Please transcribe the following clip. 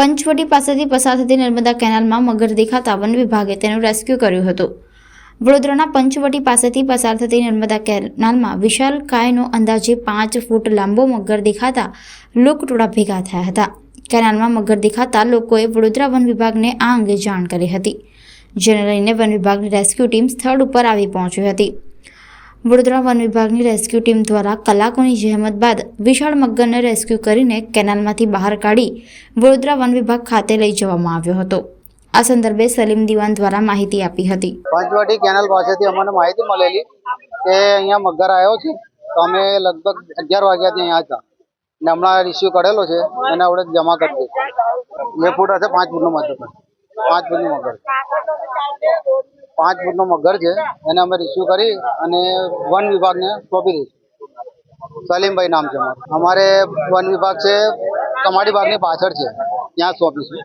પંચવટી પાસેથી પસાર થતી નર્મદા કેનાલમાં મગર દેખાતા વન વિભાગે તેનું રેસ્ક્યુ કર્યું હતું। વડોદરાના પંચવટી પાસેથી પસાર થતી નર્મદા કેનાલમાં વિશાલ કાયનો અંદાજે 5 ફૂટ લાંબો મગર દેખાતા લોકટોળા ભેગા થયા હતા। કેનાલમાં મગર દેખાતા લોકોએ વડોદરા વન વિભાગને આ અંગે જાણ કરી હતી, જેને લઈને વન વિભાગની રેસ્ક્યુ ટીમ સ્થળ ઉપર આવી પહોંચી હતી। વડોદરા વન વિભાગની રેસ્ક્યુ ટીમ દ્વારા કલાકોની જહેમત બાદ વિશાળ મગરને રેસ્ક્યુ કરીને કેનાલમાંથી બહાર કાઢી વડોદરા વન વિભાગ ખાતે લઈ જવામાં આવ્યો હતો। આ સંદર્ભે સલીમ દીવાન દ્વારા માહિતી આપી હતી। પંચવટી કેનાલ પાસેથી અમને માહિતી મળેલી કે અહીંયા મગર આવ્યો છે, તો અમે લગભગ 11 વાગ્યાથી અહીંયા હતા ને હમણાં રિસીવ કરેલો છે, એને આપણે જમા કરી દઈશું। 2 ફૂટ હશે, 5 ફૂટનો મગર, 5 ફૂટનો મગર, 5 ફૂટનો મગર છે, એને અમે રિસીવ કરી અને વન વિભાગને સોંપી દઈશું। સલીમભાઈ નામ છે અમારે। વન વિભાગ છે કમાડી બાગની પાછળ છે, ત્યાં સોંપીશું।